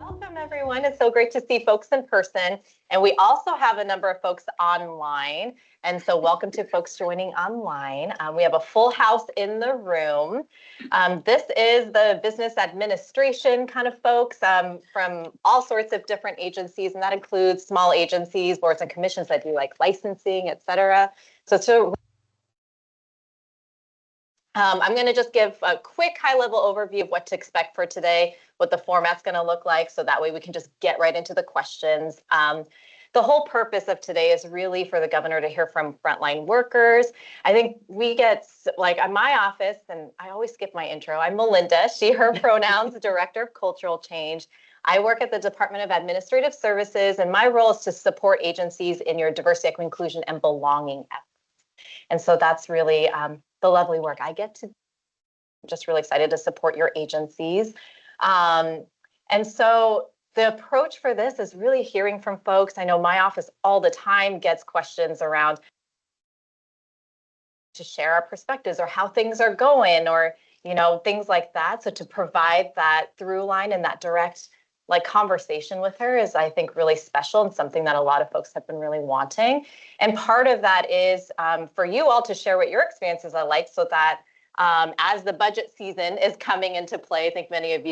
Welcome, everyone. It's so great to see folks in person. And we also have a number of folks online. And so welcome to folks joining online. We have a full house in the room. This is the business administration kind of folks from all sorts of different agencies. And that includes small agencies, boards and commissions that do like licensing, et cetera. I'm going to just give a quick high-level overview of what to expect for today, what the format's going to look like, so that way we can just get right into the questions. The whole purpose of today is really for the governor to hear from frontline workers. I think we get, like, in my office, and I always skip my intro, I'm Melinda, she, her pronouns, Director of Cultural Change. I work at the Department of Administrative Services, and my role is to support agencies in your diversity, equity, inclusion, and belonging efforts. And so that's really the lovely work I get to. I'm just really excited to support your agencies. And so the approach for this is really hearing from folks. I know my office all the time gets questions around to share our perspectives or how things are going or, things like that. So to provide that through line and that direct conversation with her is, I think, really special and something that a lot of folks have been really wanting. And part of that is for you all to share what your experiences are like, so that as the budget season is coming into play, I think many of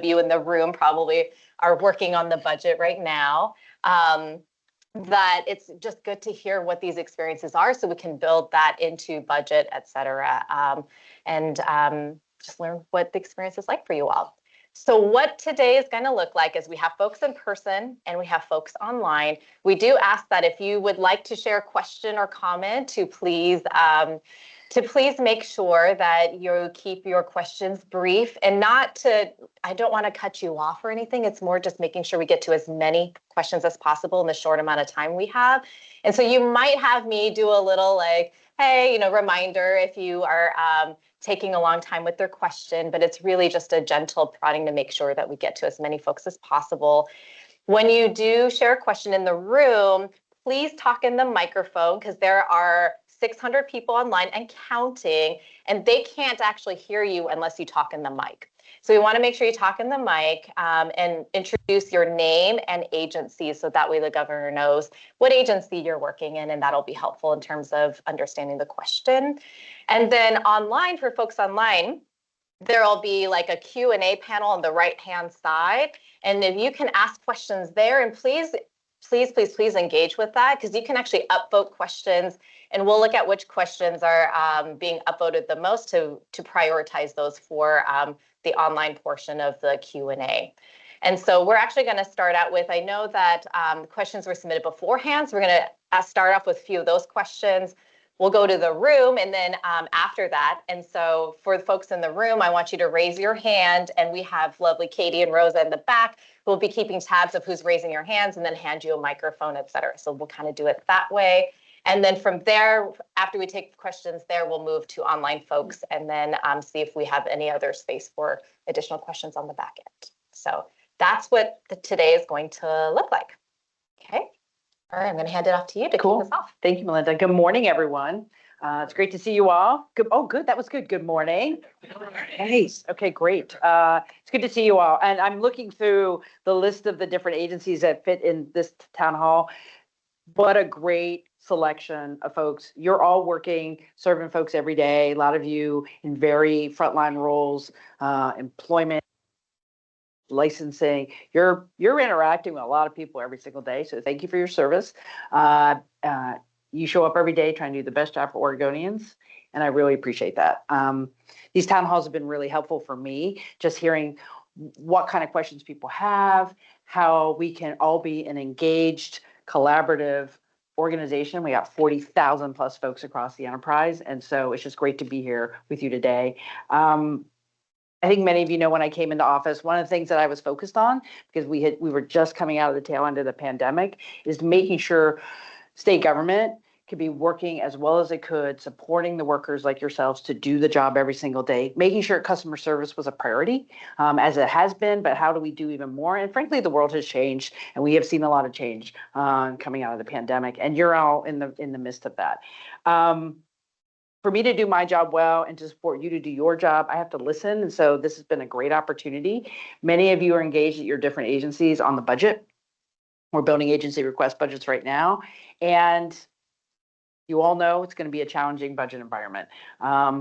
you in the room probably are working on the budget right now. That it's just good to hear what these experiences are, so we can build that into budget, et cetera, and just learn what the experience is like for you all. So what today is going to look like is we have folks in person and we have folks online. We do ask that if you would like to share a question or comment to please make sure that you keep your questions brief and I don't want to cut you off or anything. It's more just making sure we get to as many questions as possible in the short amount of time we have. And so you might have me do a little hey, reminder if you are taking a long time with their question, but it's really just a gentle prodding to make sure that we get to as many folks as possible. When you do share a question in the room, please talk in the microphone, because there are 600 people online and counting, and they can't actually hear you unless you talk in the mic. So we want to make sure you talk in the mic and introduce your name and agency, so that way the governor knows what agency you're working in, and that'll be helpful in terms of understanding the question. And then online, for folks online, there'll be a Q&A panel on the right-hand side. And if you can ask questions there, and please engage with that, because you can actually upvote questions, and we'll look at which questions are being upvoted the most to prioritize those for the online portion of the Q&A. And so we're actually going to start out with, I know that questions were submitted beforehand, so we're going to start off with a few of those questions. We'll go to the room, and then after that. And so for the folks in the room, I want you to raise your hand, and we have lovely Katie and Rosa in the back who will be keeping tabs of who's raising your hands and then hand you a microphone, et cetera. So we'll kind of do it that way. And then from there, after we take questions there, we'll move to online folks and then see if we have any other space for additional questions on the back end. So that's what today is going to look like. Okay. All right, I'm going to hand it off to you to kick us off. Thank you, Melinda. Good morning, everyone. It's great to see you all. Good. Oh, good. That was good. Good morning. Nice. Okay, great. It's good to see you all. And I'm looking through the list of the different agencies that fit in this town hall. What a great selection of folks. You're all working, serving folks every day. A lot of you in very frontline roles, employment, licensing. You're interacting with a lot of people every single day. So thank you for your service. You show up every day trying to do the best job for Oregonians, and I really appreciate that. These town halls have been really helpful for me, just hearing what kind of questions people have, how we can all be an engaged, collaborative organization. We got 40,000 plus folks across the enterprise, and so it's just great to be here with you today. I think many of you know, when I came into office, one of the things that I was focused on, because we were just coming out of the tail end of the pandemic, is making sure state government could be working as well as it could, supporting the workers like yourselves to do the job every single day, making sure customer service was a priority, as it has been, but how do we do even more? And frankly, the world has changed, and we have seen a lot of change coming out of the pandemic, and you're all in the midst of that. for me to do my job well and to support you to do your job, I have to listen. And so this has been a great opportunity. Many of you are engaged at your different agencies on the budget. We're building agency request budgets right now. And you all know it's going to be a challenging budget environment.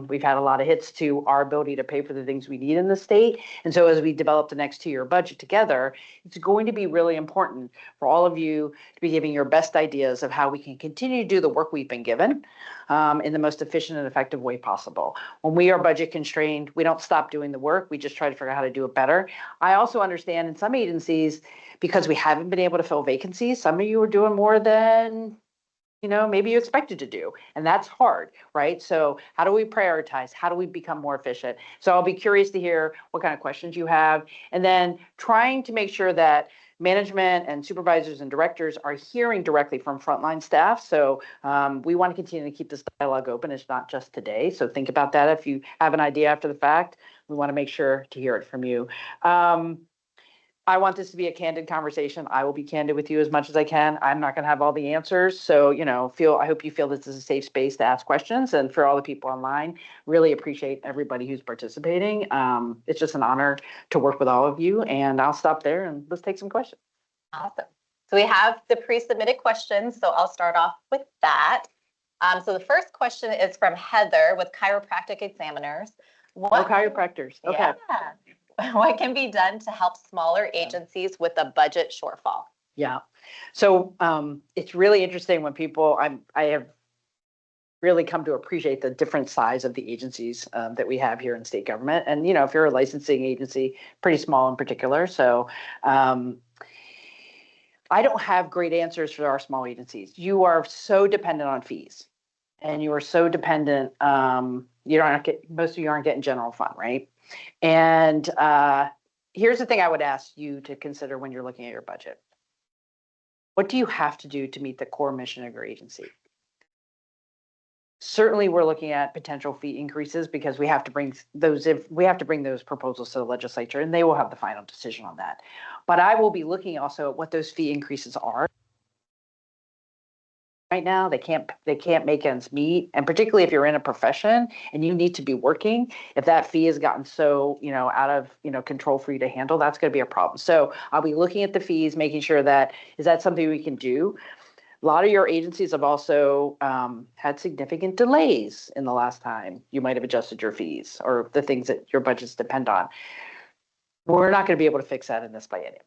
We've had a lot of hits to our ability to pay for the things we need in the state. And so as we develop the next 2-year budget together, it's going to be really important for all of you to be giving your best ideas of how we can continue to do the work we've been given in the most efficient and effective way possible. When we are budget constrained, we don't stop doing the work. We just try to figure out how to do it better. I also understand in some agencies, because we haven't been able to fill vacancies, some of you are doing more than maybe you expected to do. And that's hard, right? So how do we prioritize? How do we become more efficient? So I'll be curious to hear what kind of questions you have. And then trying to make sure that management and supervisors and directors are hearing directly from frontline staff. So we want to continue to keep this dialogue open. It's not just today. So think about that. If you have an idea after the fact, we want to make sure to hear it from you. I want this to be a candid conversation. I will be candid with you as much as I can. I'm not going to have all the answers. So, I hope you feel this is a safe space to ask questions. And for all the people online, really appreciate everybody who's participating. It's just an honor to work with all of you. And I'll stop there and let's take some questions. Awesome. So we have the pre-submitted questions. So I'll start off with that. So the first question is from Heather with Chiropractic Examiners. Chiropractors. Okay. Yeah. What can be done to help smaller agencies with a budget shortfall? Yeah. So it's really interesting when people, I have really come to appreciate the different size of the agencies that we have here in state government. And, if you're a licensing agency, pretty small in particular. So I don't have great answers for our small agencies. You are so dependent on fees and you are so dependent, most of you aren't getting general fund, right? And here's the thing I would ask you to consider when you're looking at your budget. What do you have to do to meet the core mission of your agency? Certainly, we're looking at potential fee increases because we have to bring those proposals to the legislature, and they will have the final decision on that. But I will be looking also at what those fee increases are. Right now, they can't make ends meet, and particularly if you're in a profession and you need to be working, if that fee has gotten so out of control for you to handle, that's going to be a problem. So I'll be looking at the fees, making sure that is that something we can do. A lot of your agencies have also had significant delays in the last time you might have adjusted your fees or the things that your budgets depend on. We're not going to be able to fix that in this biennium.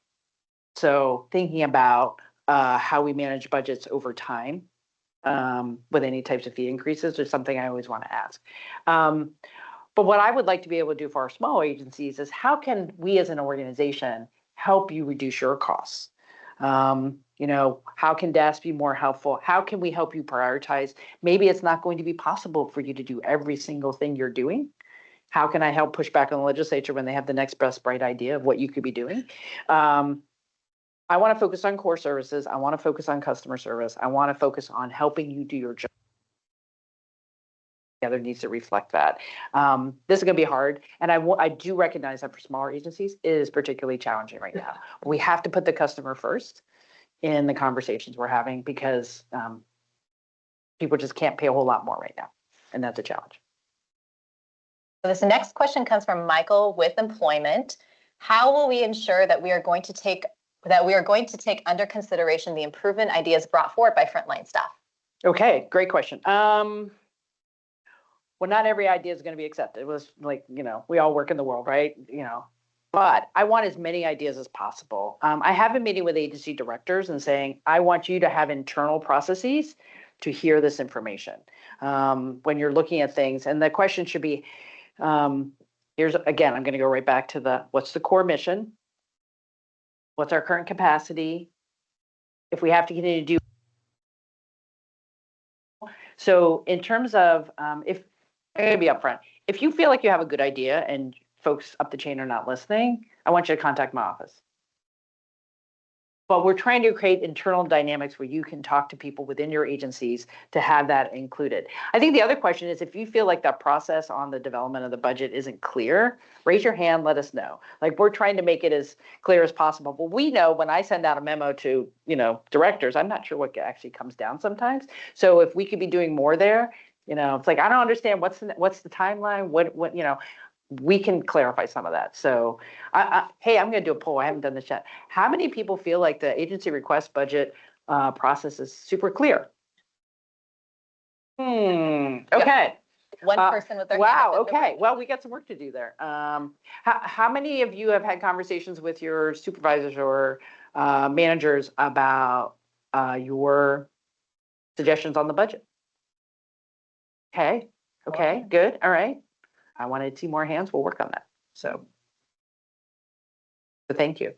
So thinking about how we manage budgets over time with any types of fee increases is something I always want to ask. But what I would like to be able to do for our small agencies is how can we as an organization help you reduce your costs? How can DAS be more helpful? How can we help you prioritize? Maybe it's not going to be possible for you to do every single thing you're doing. How can I help push back on the legislature when they have the next best bright idea of what you could be doing? I want to focus on core services. I want to focus on customer service. I want to focus on helping you do your job. The other needs to reflect that. This is going to be hard. And I do recognize that for smaller agencies, it is particularly challenging right now. We have to put the customer first in the conversations we're having because people just can't pay a whole lot more right now. And that's a challenge. So this next question comes from Michael with employment. How will we ensure that we are going to take under consideration the improvement ideas brought forward by frontline staff? Okay, great question. Well, not every idea is going to be accepted. It was like, we all work in the world, right? But I want as many ideas as possible. I have been meeting with agency directors and saying, I want you to have internal processes to hear this information when you're looking at things. And the question should be, I'm going to go right back to what's the core mission? What's our current capacity? If we have to continue to do. So in terms of, I'm going to be upfront. If you feel like you have a good idea and folks up the chain are not listening, I want you to contact my office. But we're trying to create internal dynamics where you can talk to people within your agencies to have that included. I think the other question is if you feel like that process on the development of the budget isn't clear, raise your hand, let us know. Like we're trying to make it as clear as possible. But we know when I send out a memo to, directors, I'm not sure what actually comes down sometimes. So if we could be doing more there, It's like, I don't understand what's the timeline, what, we can clarify some of that. So hey, I'm going to do a poll. I haven't done this yet. How many people feel like the agency request budget process is super clear? Okay. One person with their hand Wow. up in the Okay. room. Well, we got some work to do there. How many of you have had conversations with your supervisors or managers about your suggestions on the budget? Okay. Okay. Good. All right. I wanted to see more hands. We'll work on that. So thank you.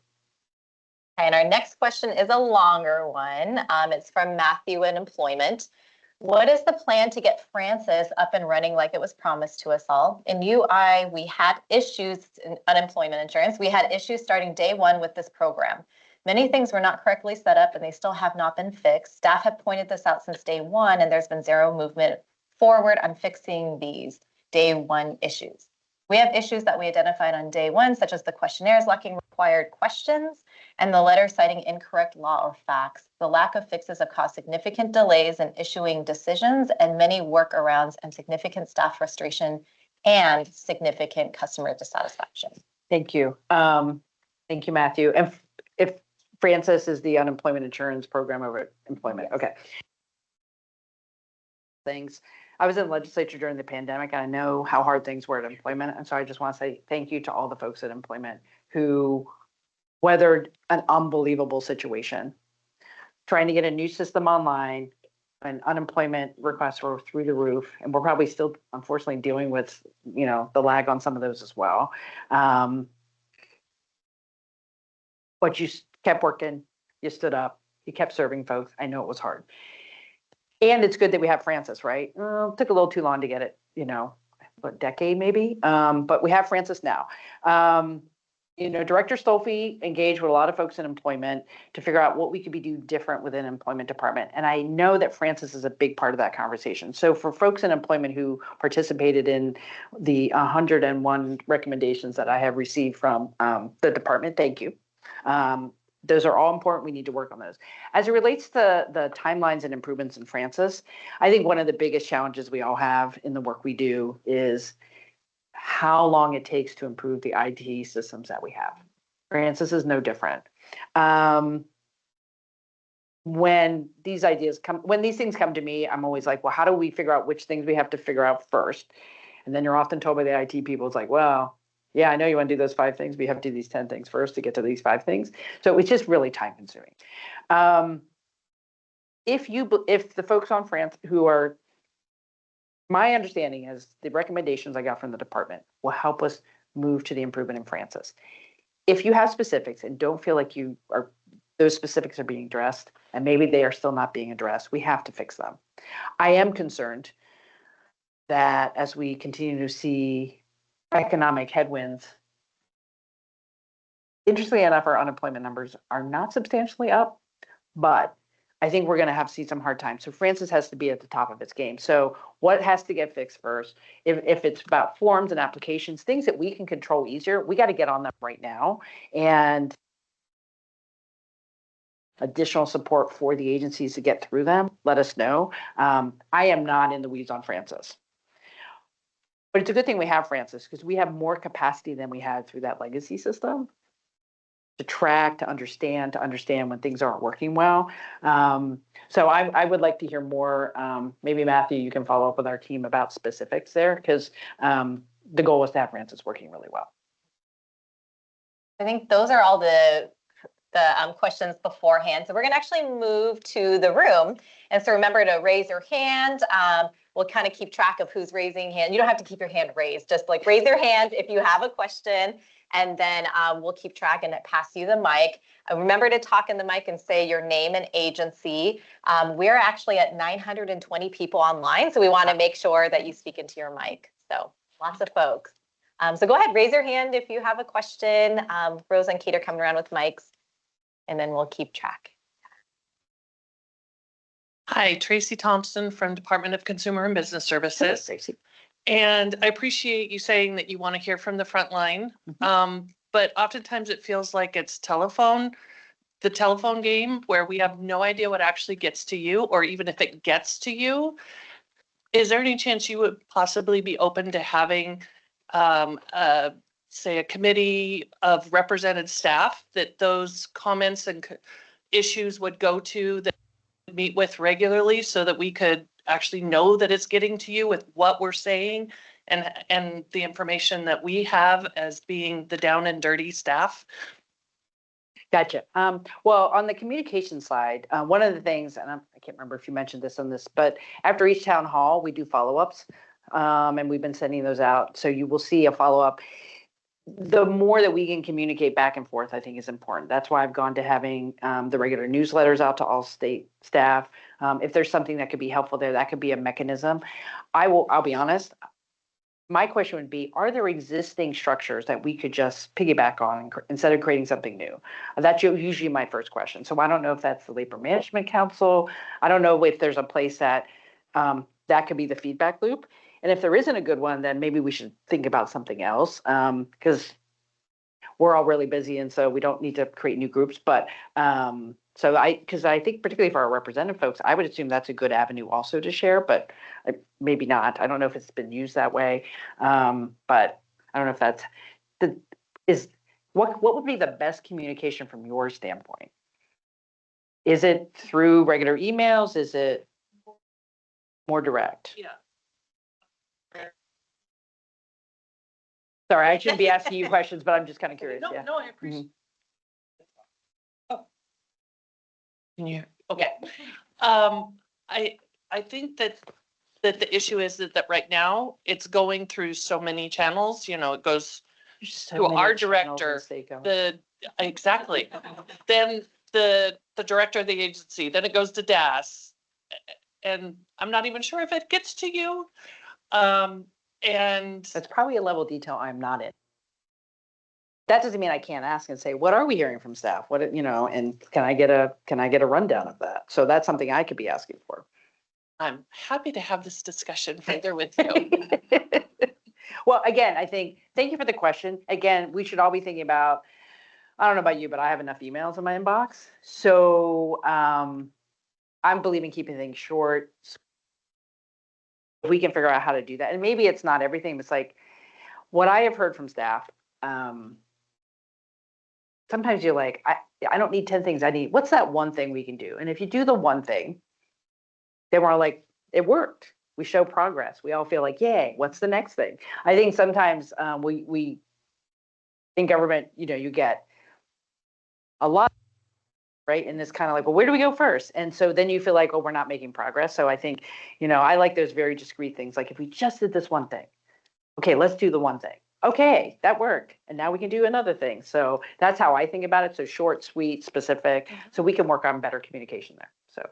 And our next question is a longer one. It's from Matthew in Employment. What is the plan to get Francis up and running like it was promised to us all? In UI, we had issues in unemployment insurance. We had issues starting day one with this program. Many things were not correctly set up and they still have not been fixed. Staff have pointed this out since day one and there's been zero movement forward on fixing these day one issues. We have issues that we identified on day one, such as the questionnaires lacking required questions and the letter citing incorrect law or facts. The lack of fixes have caused significant delays in issuing decisions and many workarounds and significant staff frustration and significant customer dissatisfaction. Thank you. Thank you, Matthew. And if Francis is the unemployment insurance program over employment. Yes. Okay. Things. I was in the legislature during the pandemic, and I know how hard things were at employment. And so I just want to say thank you to all the folks at employment who weathered an unbelievable situation, trying to get a new system online, and unemployment requests were through the roof. And we're probably still, unfortunately, dealing with, the lag on some of those as well. But you kept working, you stood up, you kept serving folks. I know it was hard. And it's good that we have Francis, right? It took a little too long to get it, a decade maybe. But we have Francis now. Director Stolfi engaged with a lot of folks in employment to figure out what we could be do different within employment department. And I know that Francis is a big part of that conversation. So for folks in employment who participated in the 101 recommendations that I have received from the department, thank you. Those are all important. We need to work on those. As it relates to the timelines and improvements in Francis, I think one of the biggest challenges we all have in the work we do is how long it takes to improve the IT systems that we have. Francis is no different. When these things come to me, I'm always like, well, how do we figure out which things we have to figure out first? And then you're often told by the IT people, it's like, well, yeah, I know you want to do those 5 things, but you have to do these 10 things first to get to these 5 things. So it's just really time consuming. If the folks on France who are, my understanding is the recommendations I got from the department will help us move to the improvement in Francis. If you have specifics and don't feel like those specifics are being addressed, and maybe they are still not being addressed, we have to fix them. I am concerned that as we continue to see economic headwinds, interestingly enough, our unemployment numbers are not substantially up, but I think we're going to see some hard times. So Francis has to be at the top of its game. So what has to get fixed first? If it's about forms and applications, things that we can control easier, we got to get on them right now. And additional support for the agencies to get through them, let us know. I am not in the weeds on Francis. But it's a good thing we have Francis because we have more capacity than we had through that legacy system to track, to understand when things aren't working well. So I would like to hear more. Maybe Matthew, you can follow up with our team about specifics there because the goal is to have Francis working really well. I think those are all the questions beforehand. So we're going to actually move to the room. And so remember to raise your hand. We'll kind of keep track of who's raising hand. You don't have to keep your hand raised. Just like raise your hand if you have a question. And then we'll keep track and pass you the mic. Remember to talk in the mic and say your name and agency. We're actually at 920 people online. So we want to make sure that you speak into your mic. So lots of folks. So go ahead, raise your hand if you have a question. Rose and Kate are coming around with mics. And then we'll keep track. Hi, Tracy Thompson from Department of Consumer and Business Services. Hello, Tracy. And I appreciate you saying that you want to hear from the front line. But oftentimes it feels like it's the telephone game where we have no idea what actually gets to you, or even if it gets to you, is there any chance you would possibly be open to having, say, a committee of represented staff that those comments and issues would go to, that we meet with regularly, so that we could actually know that it's getting to you with what we're saying and the information that we have as being the down and dirty staff? Gotcha. Well, on the communication side, one of the things, and I can't remember if you mentioned this on this, but after each town hall, we do follow-ups. And we've been sending those out. So you will see a follow-up. The more that we can communicate back and forth, I think is important. That's why I've gone to having the regular newsletters out to all state staff. If there's something that could be helpful there, that could be a mechanism. I'll be honest. My question would be, are there existing structures that we could just piggyback on instead of creating something new? That's usually my first question. So I don't know if that's the Labor Management Council. I don't know if there's a place that that could be the feedback loop. And if there isn't a good one, then maybe we should think about something else, because we're all really busy, and so we don't need to create new groups. But because I think particularly for our representative folks, I would assume that's a good avenue also to share, but maybe not. I don't know if it's been used that way, but I don't know if that's what would be the best communication from your standpoint? Is it through regular emails? Is it more direct? Yeah. Sorry, I shouldn't be asking you questions, but I'm just kind of curious. No, Yeah. no, I appreciate. Oh. Can you, okay. I think that the issue is that right now it's going through so many channels, it goes to our director, exactly. Then the director of the agency, then it goes to DAS. And I'm not even sure if it gets to you. And that's probably a level of detail I'm not in. That doesn't mean I can't ask and say, what are we hearing from staff? What, and can I get a rundown of that? So that's something I could be asking for. I'm happy to have this discussion further with you. Well, again, thank you for the question. Again, we should all be thinking about, I don't know about you, but I have enough emails in my inbox. So I'm believing keeping things short. We can figure out how to do that. And maybe it's not everything. It's like what I have heard from staff. Sometimes you're like, I don't need 10 things. I need, what's that one thing we can do? And if you do the one thing, then we're like, it worked. We show progress. We all feel like, yay, what's the next thing? I think sometimes we in government, you get a lot, right? And it's kind of like, well, where do we go first? And so then you feel like, oh, we're not making progress. So I think, I like those very discrete things. Like if we just did this one thing, okay, let's do the one thing. Okay, that worked. And now we can do another thing. So that's how I think about it. So short, sweet, specific, so we can work on better communication there. So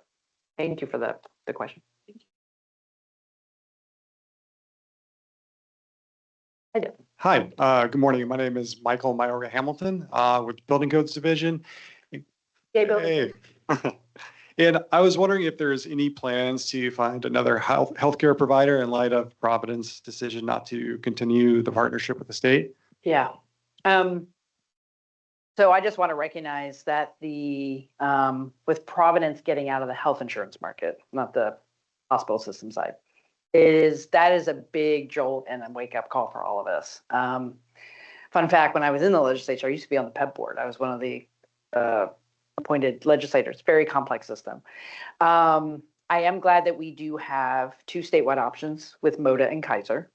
thank you for the question. Hi, good morning. My name is Michael Mayorga Hamilton with Building Codes Division. Hey, Bill. Hey. And I was wondering if there's any plans to find another healthcare provider in light of Providence' decision not to continue the partnership with the state. Yeah. So I just want to recognize that with Providence getting out of the health insurance market, not the hospital system side, that is a big jolt and a wake up call for all of us. Fun fact, when I was in the legislature, I used to be on the PEB board. I was one of the appointed legislators. Very complex system. I am glad that we do have 2 statewide options with MODA and Kaiser.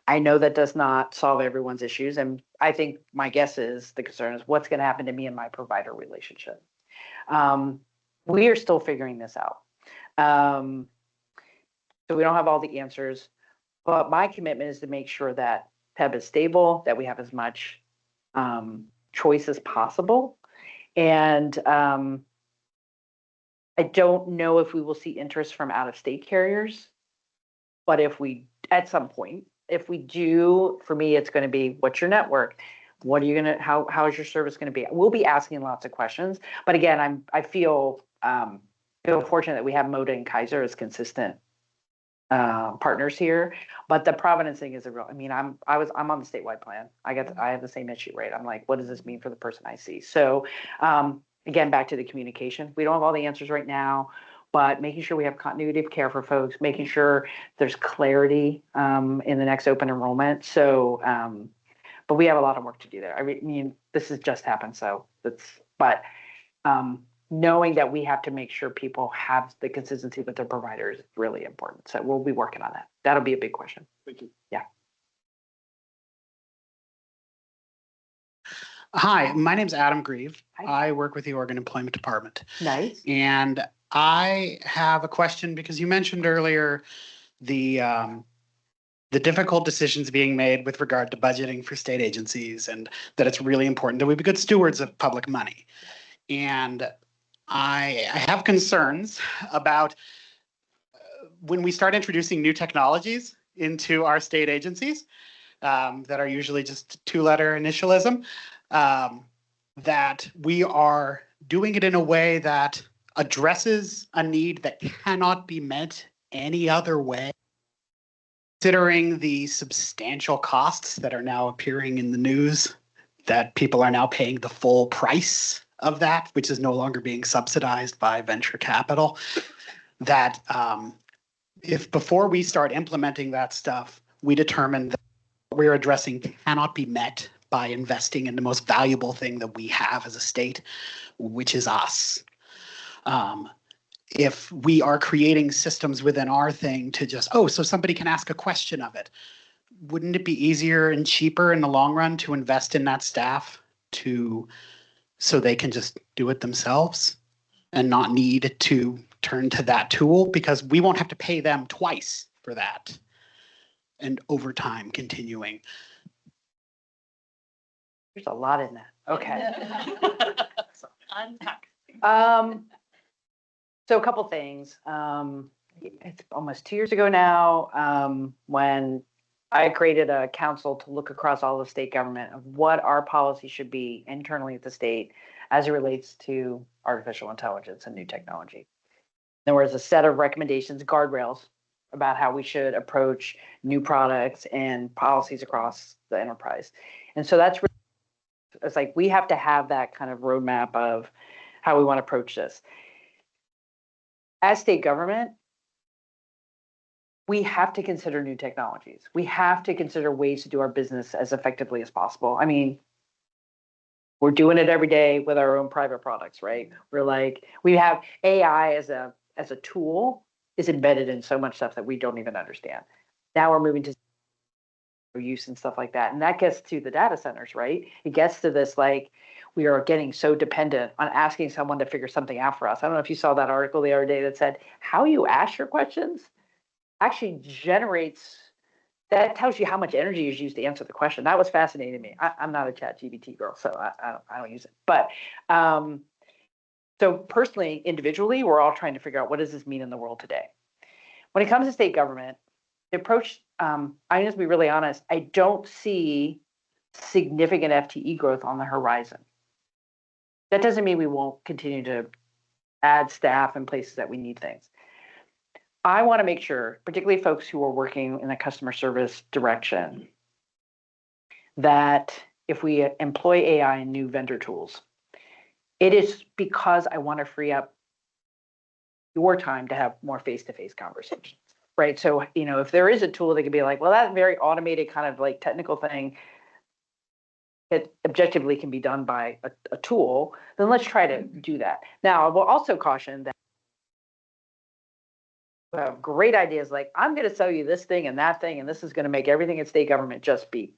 I know that does not solve everyone's issues. And I think my guess is the concern is what's going to happen to me and my provider relationship. We are still figuring this out. So we don't have all the answers, but my commitment is to make sure that PEB is stable, that we have as much choice as possible. And I don't know if we will see interest from out-of-state carriers, but at some point, if we do, for me, it's going to be, what's your network? What are you going to, how is your service going to be? We'll be asking lots of questions, but again, I feel fortunate that we have MODA and Kaiser as consistent partners here, but the Providence thing is I'm on the statewide plan. I have the same issue, right? I'm like, what does this mean for the person I see? So again, back to the communication. We don't have all the answers right now. but making sure we have continuity of care for folks, making sure there's clarity in the next open enrollment. So, but we have a lot of work to do there. I mean, this has just happened, so knowing that we have to make sure people have the consistency with their providers is really important. So we'll be working on that. That'll be a big question. Thank you. Yeah. Hi, my name's Adam Grieve. Hi. I work with the Oregon Employment Department. Nice. And I have a question because you mentioned earlier the difficult decisions being made with regard to budgeting for state agencies, and that it's really important that we be good stewards of public money. And I have concerns about when we start introducing new technologies into our state agencies that are usually just two-letter initialism, that we are doing it in a way that addresses a need that cannot be met any other way. Considering the substantial costs that are now appearing in the news, that people are now paying the full price of that, which is no longer being subsidized by venture capital, that if before we start implementing that stuff, we determine that what we're addressing cannot be met by investing in the most valuable thing that we have as a state, which is us. If we are creating systems within our thing to just, so somebody can ask a question of it, wouldn't it be easier and cheaper in the long run to invest in that staff so they can just do it themselves and not need to turn to that tool, because we won't have to pay them twice for that and over time continuing. There's a lot in that. Okay. Unpack. So a couple things. It's almost 2 years ago now, when I created a council to look across all of state government of what our policy should be internally at the state as it relates to artificial intelligence and new technology. There was a set of recommendations, guardrails, about how we should approach new products and policies across the enterprise. And so that's really, it's like we have to have that kind of roadmap of how we want to approach this. As state government, we have to consider new technologies. We have to consider ways to do our business as effectively as possible. I mean, we're doing it every day with our own private products, right? We're like, we have AI as a tool is embedded in so much stuff that we don't even understand. Now we're moving to use and stuff like that. And that gets to the data centers, right? It gets to this, like, we are getting so dependent on asking someone to figure something out for us. I don't know if you saw that article the other day that said, how you ask your questions actually generates, that tells you how much energy is used to answer the question. That was fascinating to me. I'm not a ChatGPT girl, so I don't use it. But so personally, individually, we're all trying to figure out, what does this mean in the world today? When it comes to state government, the approach, I'm going to be really honest, I don't see significant FTE growth on the horizon. That doesn't mean we won't continue to add staff in places that we need things. I want to make sure, particularly folks who are working in the customer service direction, that if we employ AI and new vendor tools, it is because I want to free up your time to have more face-to-face conversations, right? So, if there is a tool that could be like, well, that very automated kind of like technical thing, it objectively can be done by a tool, then let's try to do that. Now, I will also caution that we have great ideas like, I'm going to sell you this thing, and this is going to make everything in state government just be,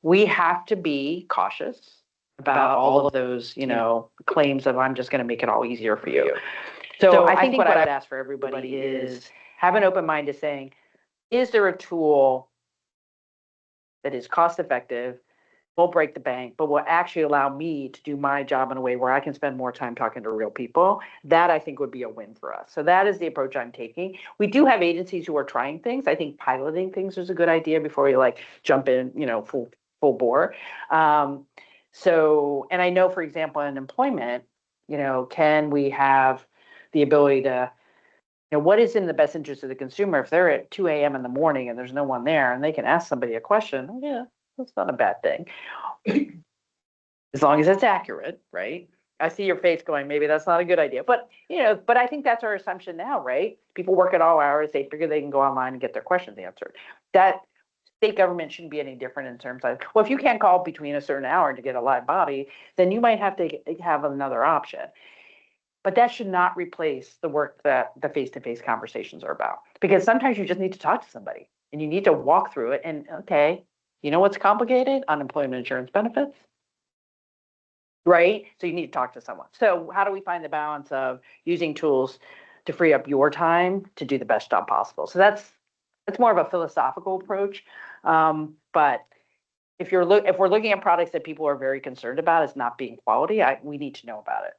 we have to be cautious about all of those, claims of I'm just going to make it all easier for you. So I think what I would ask for everybody is have an open mind to saying, is there a tool that is cost effective, won't break the bank, but will actually allow me to do my job in a way where I can spend more time talking to real people? That I think would be a win for us. So that is the approach I'm taking. We do have agencies who are trying things. I think piloting things is a good idea before you jump in, full bore. So, and I know, for example, in employment, can we have the ability to, what is in the best interest of the consumer? If they're at 2 a.m. in the morning and there's no one there and they can ask somebody a question, yeah, that's not a bad thing. As long as it's accurate, right? I see your face going, maybe that's not a good idea. But, but I think that's our assumption now, right? People work at all hours. They figure they can go online and get their questions answered. That state government shouldn't be any different in terms of, well, if you can't call between a certain hour to get a live body, then you might have to have another option. But that should not replace the work that the face-to-face conversations are about. Because sometimes you just need to talk to somebody and you need to walk through it and, okay, you know what's complicated? Unemployment insurance benefits. Right? So you need to talk to someone. So how do we find the balance of using tools to free up your time to do the best job possible? So that's more of a philosophical approach. But if we're looking at products that people are very concerned about as not being quality, we need to know about it.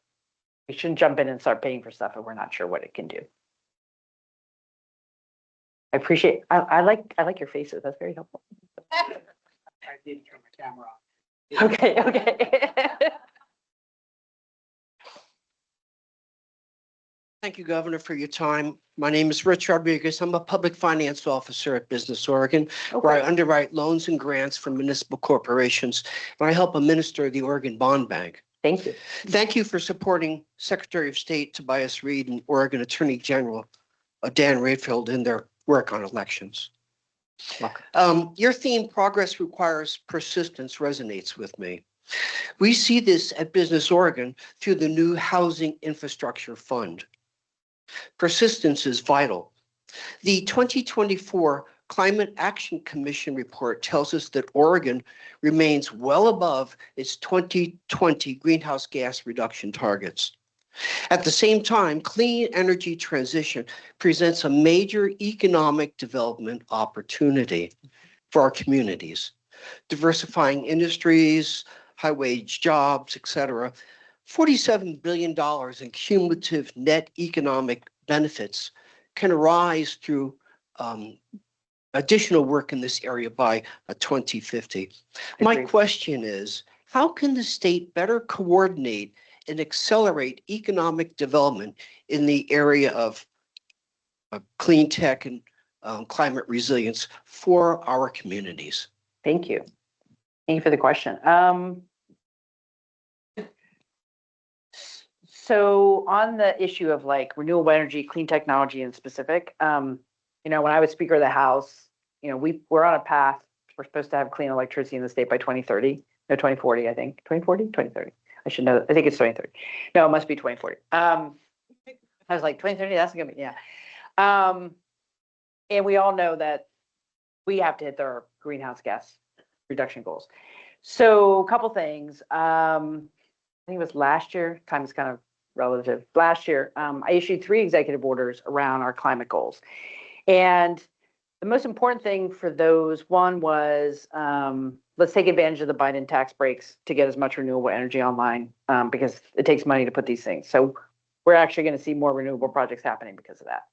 We shouldn't jump in and start paying for stuff if we're not sure what it can do. I like your faces. That's very helpful. I did turn my camera off. Okay. Thank you, Governor, for your time. My name is Rich Rodriguez. I'm a public finance officer at Business Oregon, where I underwrite loans and grants for municipal corporations, and I help administer the Oregon Bond Bank. Thank you. Thank you for supporting Secretary of State Tobias Reed and Oregon Attorney General Dan Rayfield in their work on elections. Your theme, progress requires persistence, resonates with me. We see this at Business Oregon through the new Housing Infrastructure Fund. Persistence is vital. The 2024 Climate Action Commission report tells us that Oregon remains well above its 2020 greenhouse gas reduction targets. At the same time, clean energy transition presents a major economic development opportunity for our communities. Diversifying industries, high-wage jobs, et cetera. $47 billion in cumulative net economic benefits can arise through additional work in this area by 2050. My question is, how can the state better coordinate and accelerate economic development in the area of clean tech and climate resilience for our communities? Thank you. Thank you for the question. So on the issue of like renewable energy, clean technology in specific, when I was Speaker of the House, we're on a path. We're supposed to have clean electricity in the state by 2030. No, 2040, I think. 2040? 2030. I should know. I think it's 2030. No, it must be 2040. I was like, 2030, that's gonna be, yeah. And we all know that we have to hit our greenhouse gas reduction goals. So a couple things. I think it was last year, time is kind of relative. Last year, I issued 3 executive orders around our climate goals. And the most important thing for those, one was, let's take advantage of the Biden tax breaks to get as much renewable energy online, because it takes money to put these things. So we're actually going to see more renewable projects happening because of that.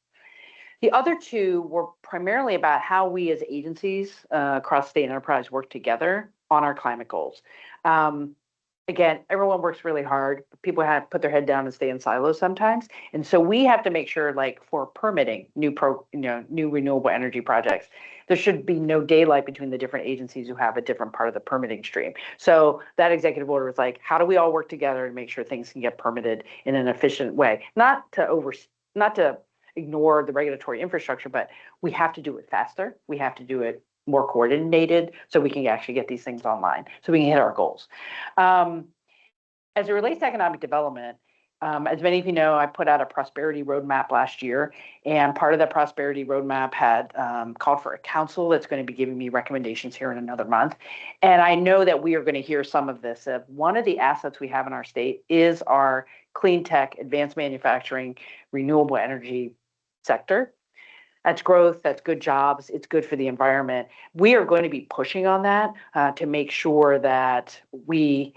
The other 2 were primarily about how we as agencies across state enterprise work together on our climate goals. Again, everyone works really hard. People have to put their head down and stay in silos sometimes. And so we have to make sure, like for permitting new renewable energy projects, there should be no daylight between the different agencies who have a different part of the permitting stream. So that executive order was like, how do we all work together and make sure things can get permitted in an efficient way? Not to ignore the regulatory infrastructure, but we have to do it faster. We have to do it more coordinated so we can actually get these things online, so we can hit our goals. As it relates to economic development, as many of you know, I put out a prosperity roadmap last year, and part of that prosperity roadmap had called for a council that's going to be giving me recommendations here in another month. And I know that we are going to hear some of this. One of the assets we have in our state is our clean tech, advanced manufacturing, renewable energy sector. That's growth, that's good jobs, it's good for the environment. We are going to be pushing on that to make sure that we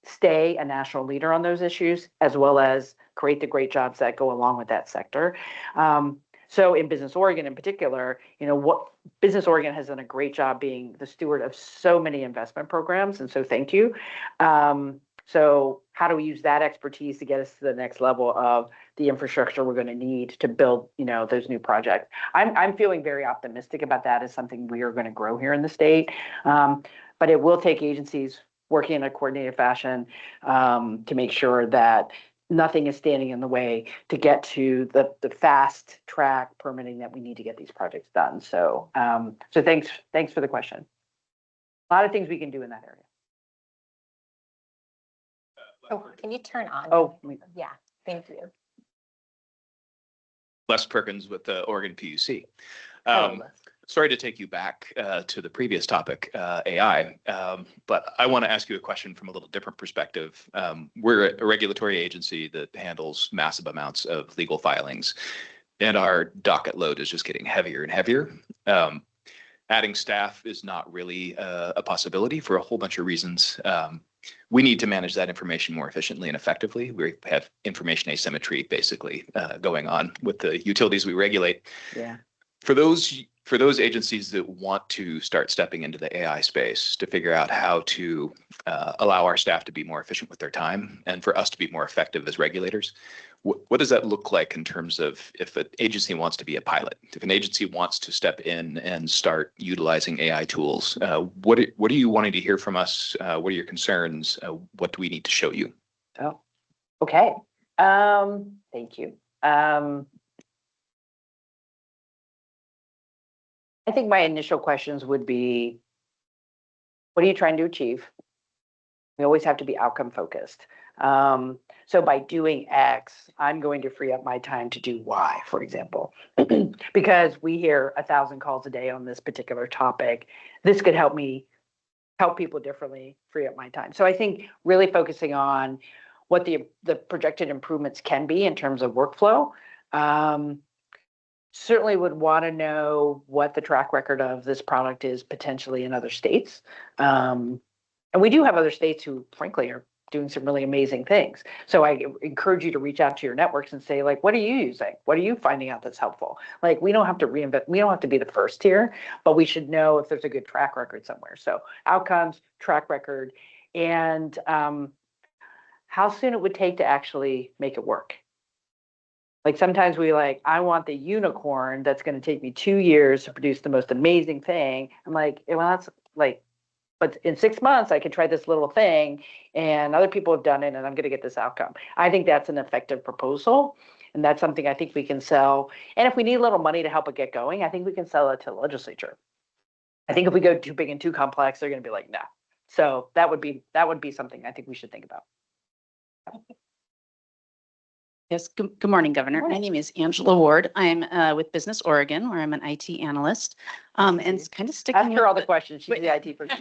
stay a national leader on those issues, as well as create the great jobs that go along with that sector. So in Business Oregon in particular, what Business Oregon has done a great job being the steward of so many investment programs, and so thank you. So how do we use that expertise to get us to the next level of the infrastructure we're going to need to build, those new projects? I'm feeling very optimistic about that as something we are going to grow here in the state. But it will take agencies working in a coordinated fashion to make sure that nothing is standing in the way to get to the fast track permitting that we need to get these projects done. So, so thanks for the question. A lot of things we can do in that area. Oh, can you turn on? Oh, Yeah, thank you. Les Perkins with the Oregon PUC. hello, Les. Sorry to take you back to the previous topic, AI, but I want to ask you a question from a little different perspective. We're a regulatory agency that handles massive amounts of legal filings, and our docket load is just getting heavier and heavier. Adding staff is not really a possibility for a whole bunch of reasons. We need to manage that information more efficiently and effectively. We have information asymmetry basically going on with the utilities we regulate. Yeah. For those agencies that want to start stepping into the AI space to figure out how to allow our staff to be more efficient with their time and for us to be more effective as regulators, what does that look like in terms of if an agency wants to be a pilot, if an agency wants to step in and start utilizing AI tools, what are you wanting to hear from us? What are your concerns? What do we need to show you? Oh, okay. Thank you. I think my initial questions would be, what are you trying to achieve? We always have to be outcome focused. So by doing X, I'm going to free up my time to do Y, for example, because we hear 1,000 calls a day on this particular topic. This could help me help people differently, free up my time. So I think really focusing on what the projected improvements can be in terms of workflow. Certainly would want to know what the track record of this product is potentially in other states. And we do have other states who, frankly, are doing some really amazing things. So I encourage you to reach out to your networks and say, like, what are you using? What are you finding out that's helpful? Like, we don't have to reinvent, we don't have to be the first here, but we should know if there's a good track record somewhere. So outcomes, track record, and how soon it would take to actually make it work. Like sometimes I want the unicorn that's going to take me 2 years to produce the most amazing thing. I'm like, well, that's like, but in 6 months, I can try this little thing and other people have done it and I'm going to get this outcome. I think that's an effective proposal. And that's something I think we can sell. And if we need a little money to help it get going, I think we can sell it to the legislature. I think if we go too big and too complex, they're going to be like, no. So that would be something I think we should think about. Yes, good morning, Governor. My name is Angela Ward. I'm with Business Oregon, where I'm an IT analyst. And it's kind of sticking Ask with her all the questions. She's the IT person.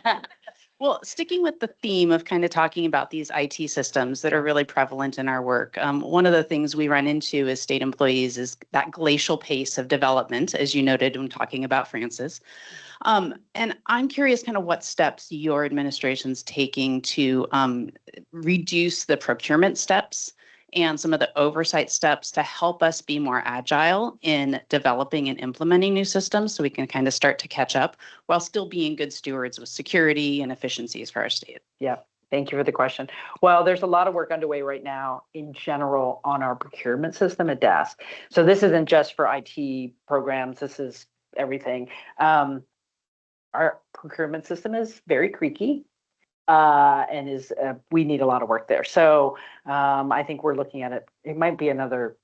Well, sticking with the theme of kind of talking about these IT systems that are really prevalent in our work. One of the things we run into as state employees is that glacial pace of development, as you noted when talking about Francis. And I'm curious kind of what steps your administration's taking to reduce the procurement steps and some of the oversight steps to help us be more agile in developing and implementing new systems so we can kind of start to catch up while still being good stewards with security and efficiencies for our state. Yeah, thank you for the question. Well, there's a lot of work underway right now in general on our procurement system at DAS. So this isn't just for IT programs, this is everything. Our procurement system is very creaky. And we need a lot of work there. So I think we're looking at it. It might be another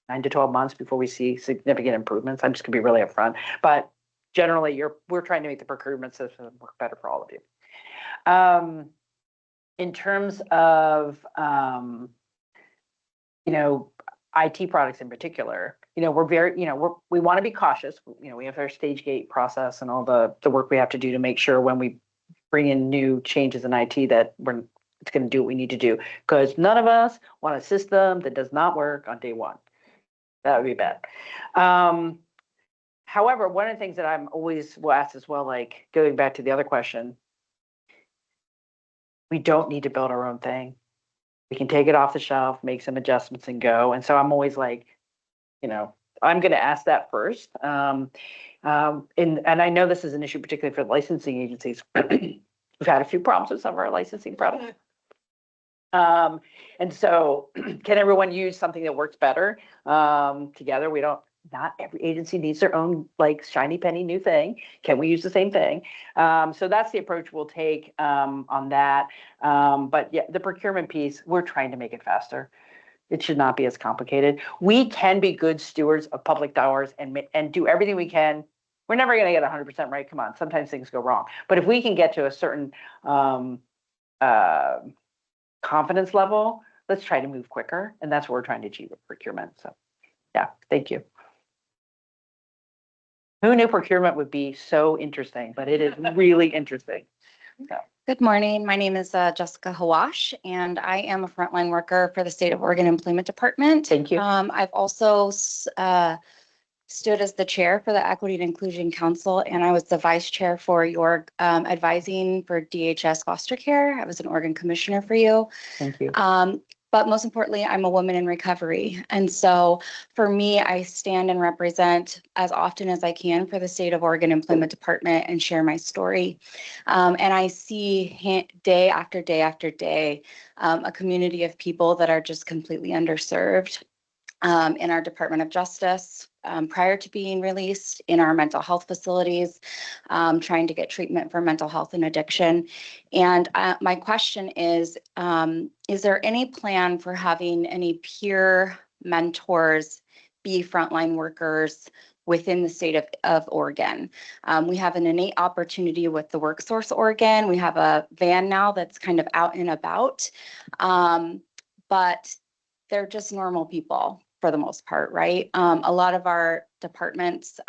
9 to 12 months before we see significant improvements. I'm just gonna be really upfront, but generally we're trying to make the procurement system work better for all of you. In terms of, IT products in particular, we're very, we want to be cautious. We have our stage gate process and all the work we have to do to make sure when we bring in new changes in IT that it's going to do what we need to do, because none of us want a system that does not work on day one. That would be bad. However, one of the things that I'm always will ask as well, like going back to the other question, we don't need to build our own thing. We can take it off the shelf, make some adjustments and go. And so I'm always like, I'm going to ask that first. And I know this is an issue, particularly for licensing agencies. We've had a few problems with some of our licensing products. And so can everyone use something that works better together? We don't not every agency needs their own like shiny penny new thing. Can we use the same thing? So that's the approach we'll take on that. But yeah, the procurement piece, we're trying to make it faster. It should not be as complicated. We can be good stewards of public dollars and do everything we can. We're never going to get 100% right. Come on, sometimes things go wrong. But if we can get to a certain confidence level, let's try to move quicker. And that's what we're trying to achieve with procurement. So yeah, thank you. Who knew procurement would be so interesting, but it is really interesting. So. Good morning. My name is Jessica Hawash, and I am a frontline worker for the State of Oregon Employment Department. Thank you. I've also stood as the chair for the Equity and Inclusion Council, and I was the vice chair for your advising for DHS foster care. I was an Oregon commissioner for you. Thank you. But most importantly, I'm a woman in recovery. And so for me, I stand and represent as often as I can for the State of Oregon Employment Department and share my story. And I see day after day after day, a community of people that are just completely underserved in our Department of Justice, prior to being released, in our mental health facilities, trying to get treatment for mental health and addiction. And my question is there any plan for having any peer mentors be frontline workers within the state of Oregon? We have an innate opportunity with the WorkSource Oregon. We have a van now that's kind of out and about, but they're just normal people for the most part, right? A lot of our departments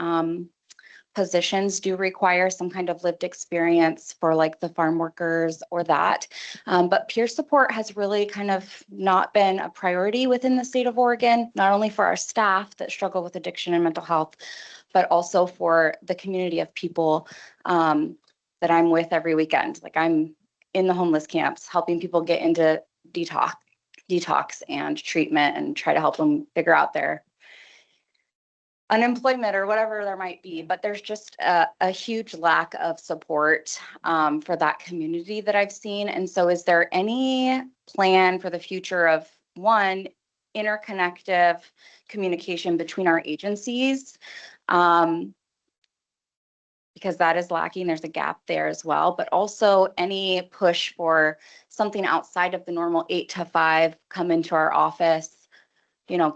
positions do require some kind of lived experience for like the farm workers or that. But peer support has really kind of not been a priority within the state of Oregon, not only for our staff that struggle with addiction and mental health, but also for the community of people that I'm with every weekend. Like I'm in the homeless camps, helping people get into detox and treatment and try to help them figure out their unemployment or whatever there might be. But there's just a huge lack of support for that community that I've seen. And so is there any plan for the future of, one, interconnective communication between our agencies? Because that is lacking. There's a gap there as well, but also any push for something outside of the normal 8 to 5, come into our office,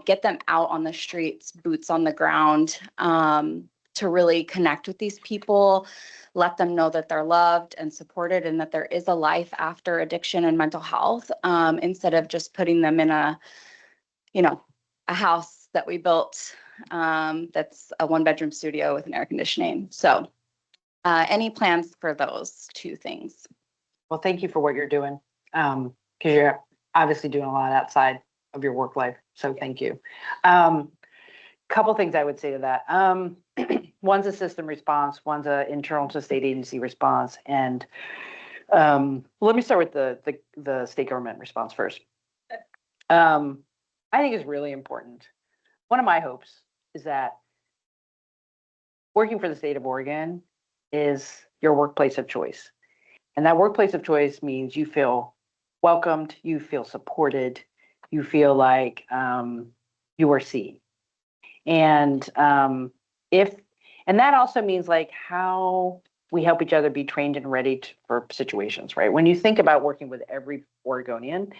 get them out on the streets, boots on the ground, to really connect with these people, let them know that they're loved and supported and that there is a life after addiction and mental health, instead of just putting them in a house that we built that's a 1-bedroom studio with an air conditioning. So any plans for those 2 things? Well, thank you for what you're doing, because you're obviously doing a lot outside of your work life. So thank you. Couple things I would say to that. One's a system response, one's an internal to state agency response. And let me start with the state government response first. I think it's really important. One of my hopes is that working for the state of Oregon is your workplace of choice. And that workplace of choice means you feel welcomed, you feel supported, you feel like you are seen. And that also means like how we help each other be trained and ready for situations, right? When you think about working with every Oregonian,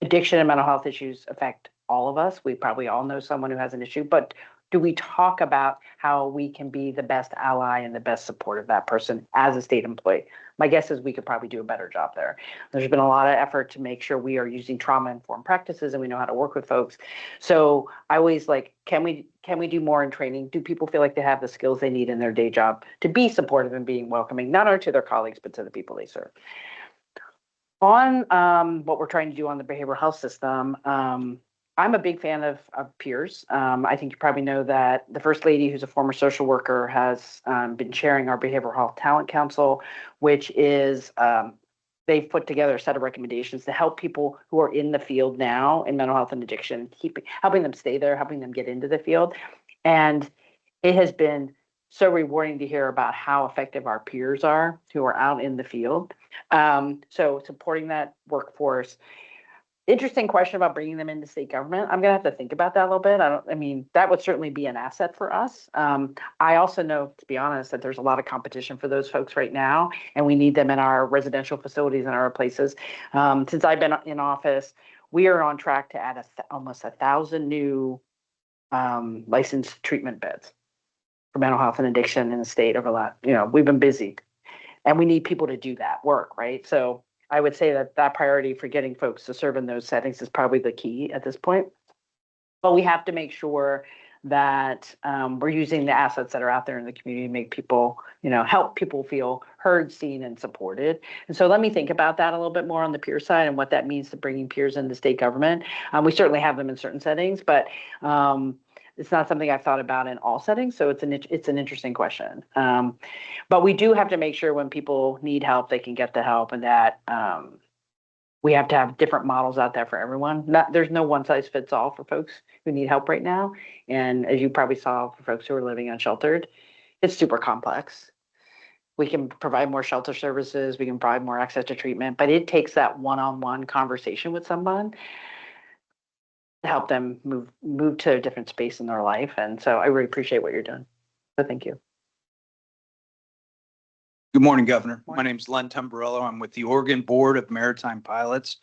addiction and mental health issues affect all of us. We probably all know someone who has an issue, but do we talk about how we can be the best ally and the best support of that person as a state employee? My guess is we could probably do a better job there. There's been a lot of effort to make sure we are using trauma-informed practices and we know how to work with folks. So I always like, can we do more in training? Do people feel like they have the skills they need in their day job to be supportive and being welcoming, not only to their colleagues, but to the people they serve? On what we're trying to do on the behavioral health system, I'm a big fan of peers. I think you probably know that the First Lady, who's a former social worker, has been chairing our Behavioral Health Talent Council, which is they've put together a set of recommendations to help people who are in the field now in mental health and addiction, helping them stay there, helping them get into the field. And it has been so rewarding to hear about how effective our peers are who are out in the field. So supporting that workforce. Interesting question about bringing them into state government. I'm gonna have to think about that a little bit. I mean, that would certainly be an asset for us. I also know, to be honest, that there's a lot of competition for those folks right now, and we need them in our residential facilities and our places. Since I've been in office, we are on track to add almost 1,000 new licensed treatment beds for mental health and addiction in the state over that. We've been busy, and we need people to do that work, right? So I would say that priority for getting folks to serve in those settings is probably the key at this point. But we have to make sure that we're using the assets that are out there in the community to make people, help people feel heard, seen, and supported. And so let me think about that a little bit more on the peer side and what that means to bringing peers into state government. We certainly have them in certain settings, but it's not something I've thought about in all settings, so it's an interesting question. But we do have to make sure when people need help, they can get the help, and that we have to have different models out there for everyone. There's no one size fits all for folks who need help right now. And as you probably saw for folks who are living unsheltered, it's super complex. We can provide more shelter services, we can provide more access to treatment, but it takes that one-on-one conversation with someone help them move to a different space in their life. And so I really appreciate what you're doing. So thank you. Good morning, Governor. My name is Len Tamburello. I'm with the Oregon Board of Maritime Pilots.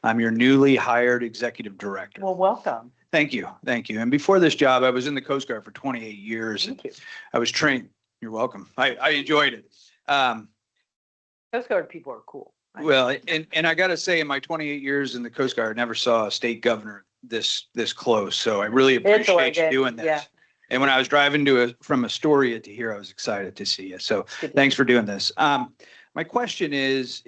I'm your newly hired executive director. Well, welcome. Thank you. Thank you. And before this job, I was in the Coast Guard for 28 years. Thank you. I was trained. You're welcome. I enjoyed it. Coast Guard people are cool. Well, and I got to say, in my 28 years in the Coast Guard, I never saw a state governor this close. So I really appreciate you doing this. Yeah. And when I was driving from Astoria to here, I was excited to see you. So thanks for doing this. My question is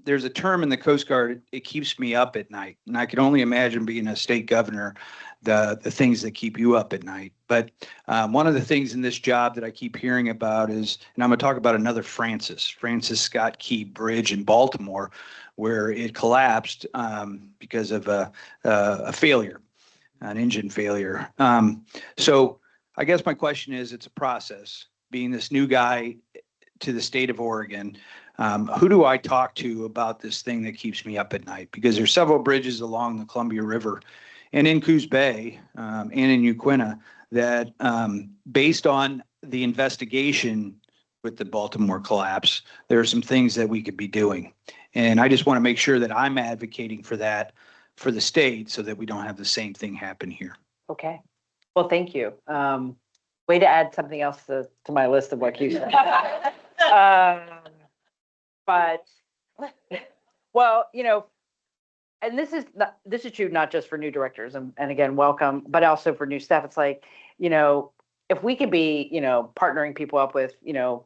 there's a term in the Coast Guard, it keeps me up at night. And I can only imagine being a state governor, the things that keep you up at night. But one of the things in this job that I keep hearing about is, and I'm going to talk about another Francis Scott Key Bridge in Baltimore, where it collapsed because of a failure, an engine failure. So I guess my question is, it's a process. Being this new guy to the state of Oregon, who do I talk to about this thing that keeps me up at night? Because there's several bridges along the Columbia River and in Coos Bay and in Uquina that based on the investigation with the Baltimore collapse, there are some things that we could be doing. And I just want to make sure that I'm advocating for that for the state so that we don't have the same thing happen here. Okay. Well, thank you. Way to add something else to my list of what you said. But, well, and this is true not just for new directors and again, welcome, but also for new staff. It's like, if we could be, partnering people up with,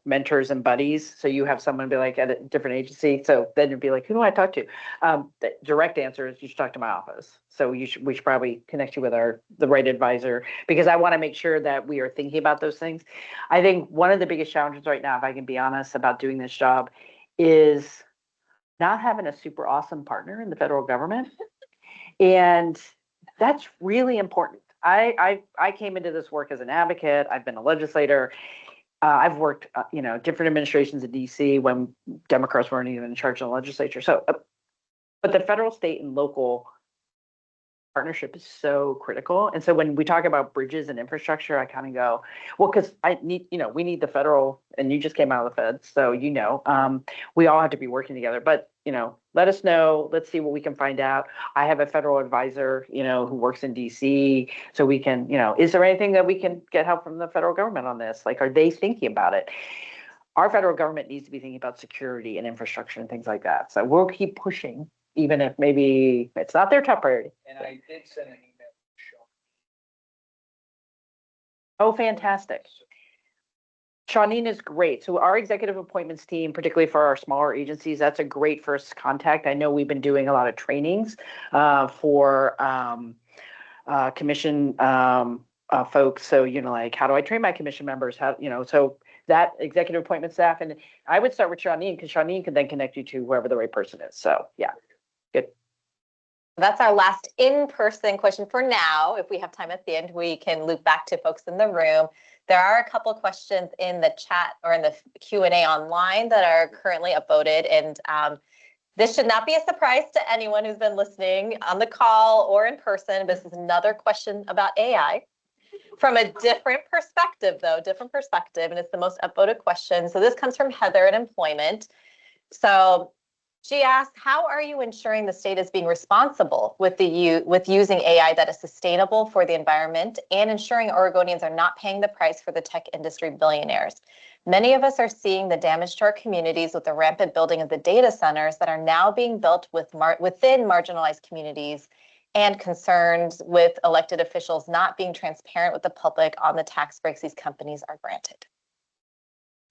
mentors and buddies, so you have someone be like at a different agency. So then it'd be like, who do I talk to? The direct answer is you should talk to my office. So we should probably connect you with the right advisor, because I want to make sure that we are thinking about those things. I think one of the biggest challenges right now, if I can be honest about doing this job, is not having a super awesome partner in the federal government. And that's really important. I came into this work as an advocate. I've been a legislator. I've worked, different administrations in DC when Democrats weren't even in charge of the legislature. So, but the federal, state, and local partnership is so critical. And so when we talk about bridges and infrastructure, I kind of go, well, because we need the federal, and you just came out of the feds, so we all have to be working together. But let us know. Let's see what we can find out. I have a federal advisor, who works in DC, so we can, is there anything that we can get help from the federal government on this? Like, are they thinking about it? Our federal government needs to be thinking about security and infrastructure and things like that. So we'll keep pushing, even if maybe it's not their top priority. And I did send an email to Sean. Oh, fantastic. Shawneen is great. So our executive appointments team, particularly for our smaller agencies, that's a great first contact. I know we've been doing a lot of trainings for commission folks. So, like, how do I train my commission members? So that executive appointment staff. And I would start with Shawneen, because Shawneen can then connect you to whoever the right person is. So, yeah, good. That's our last in-person question for now. If we have time at the end, we can loop back to folks in the room. There are a couple of questions in the chat or in the Q&A online that are currently upvoted, and This should not be a surprise to anyone who's been listening on the call or in person. This is another question about AI from a different perspective, though, and it's the most upvoted question. So this comes from Heather at Employment. So she asked, how are you ensuring the state is being responsible with using AI that is sustainable for the environment and ensuring Oregonians are not paying the price for the tech industry billionaires? Many of us are seeing the damage to our communities with the rampant building of the data centers that are now being built within marginalized communities, and concerns with elected officials not being transparent with the public on the tax breaks these companies are granted.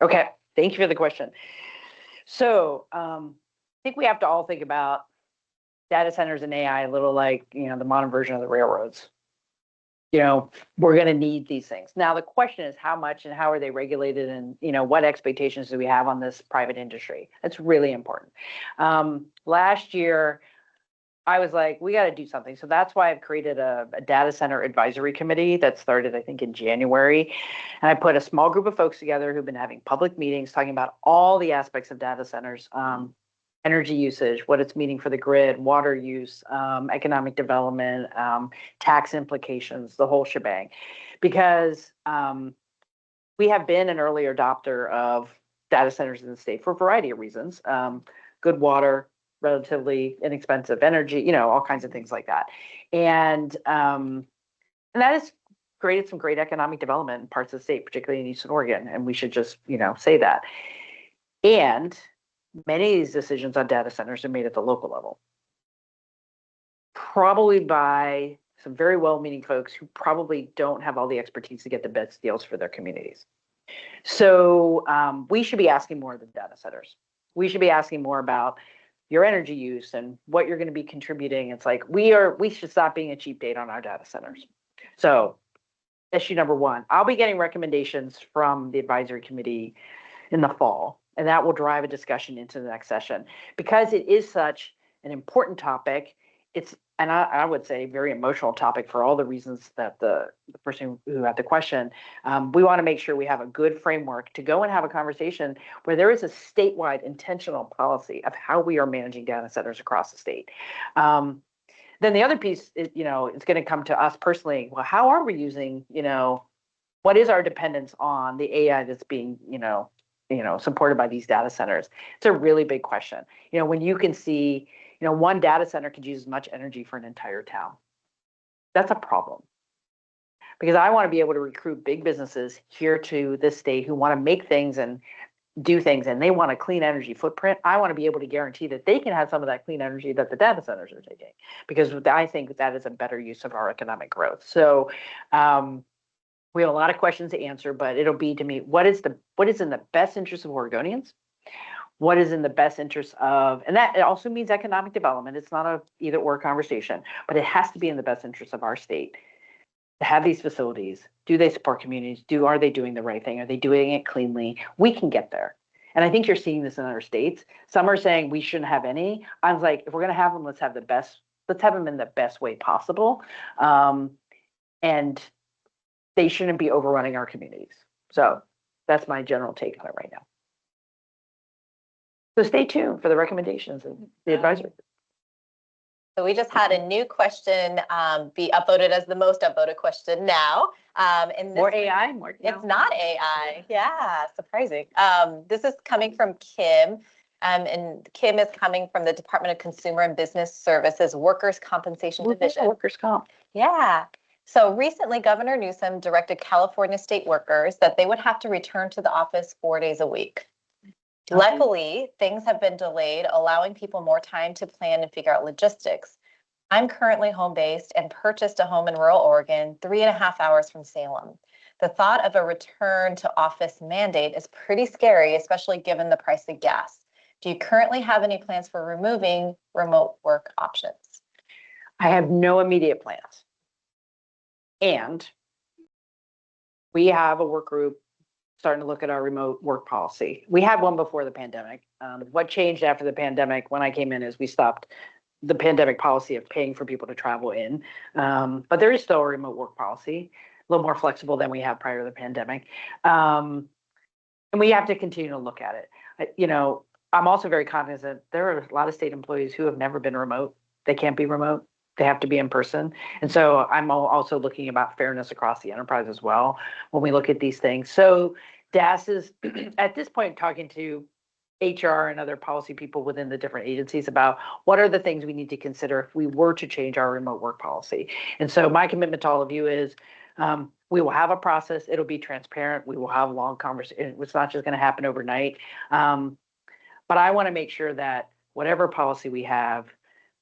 Okay, thank you for the question. So I think we have to all think about data centers and AI a little like, the modern version of the railroads. We're going to need these things. Now, the question is how much and how are they regulated, and, what expectations do we have on this private industry? That's really important. Last year, I was like, we got to do something. So that's why I've created a data center advisory committee that started, I think, in January. And I put a small group of folks together who've been having public meetings talking about all the aspects of data centers, energy usage, what it's meaning for the grid, water use, economic development, tax implications, the whole shebang. Because we have been an early adopter of data centers in the state for a variety of reasons. Good water, relatively inexpensive energy, all kinds of things like that. And that has created some great economic development in parts of the state, particularly in Eastern Oregon. And we should just, say that. And many of these decisions on data centers are made at the local level, probably by some very well-meaning folks who probably don't have all the expertise to get the best deals for their communities. So we should be asking more of the data centers. We should be asking more about your energy use and what you're going to be contributing. It's like we should stop being a cheap date on our data centers. So issue number one, I'll be getting recommendations from the advisory committee in the fall, and that will drive a discussion into the next session. Because it is such an important topic, and I would say very emotional topic for all the reasons that the person who had the question. We want to make sure we have a good framework to go and have a conversation where there is a statewide intentional policy of how we are managing data centers across the state. Then the other piece is, it's going to come to us personally. Well, how are we using, what is our dependence on the AI that's being, supported by these data centers? It's a really big question. When you can see, one data center could use as much energy for an entire town. That's a problem. Because I want to be able to recruit big businesses here to this state who want to make things and do things, and they want a clean energy footprint. I want to be able to guarantee that they can have some of that clean energy that the data centers are taking, because I think that is a better use of our economic growth. So we have a lot of questions to answer, but it'll be to me, what is in the best interest of Oregonians? What is in the best interest of, and that it also means economic development. It's not a either or conversation, but it has to be in the best interest of our state to have these facilities. Do they support communities? Are they doing the right thing? Are they doing it cleanly? We can get there. And I think you're seeing this in other states. Some are saying we shouldn't have any. I was like, if we're going to have them, let's have them in the best way possible. And they shouldn't be overrunning our communities. So that's my general take on it right now. So stay tuned for the recommendations and the advisory. So we just had a new question be upvoted as the most upvoted question now. And more AI? It's not AI. Yeah, surprising. This is coming from Kim. And Kim is coming from the Department of Consumer and Business Services Workers' Compensation Division. Workers' comp. Yeah. So recently, Governor Newsom directed California state workers that they would have to return to the office 4 days a week. Luckily, things have been delayed, allowing people more time to plan and figure out logistics. I'm currently home-based and purchased a home in rural Oregon, 3.5 hours from Salem. The thought of a return to office mandate is pretty scary, especially given the price of gas. Do you currently have any plans for removing remote work options? I have no immediate plans. And we have a work group starting to look at our remote work policy. We had one before the pandemic. What changed after the pandemic when I came in is we stopped the pandemic policy of paying for people to travel in. But there is still a remote work policy, a little more flexible than we have prior to the pandemic. And we have to continue to look at it. I'm also very cognizant, there are a lot of state employees who have never been remote. They can't be remote. They have to be in person. And so I'm also looking about fairness across the enterprise as well when we look at these things. So DAS is at this point talking to HR and other policy people within the different agencies about what are the things we need to consider if we were to change our remote work policy. And so my commitment to all of you is we will have a process. It'll be transparent. We will have long conversations. It's not just going to happen overnight. But I want to make sure that whatever policy we have,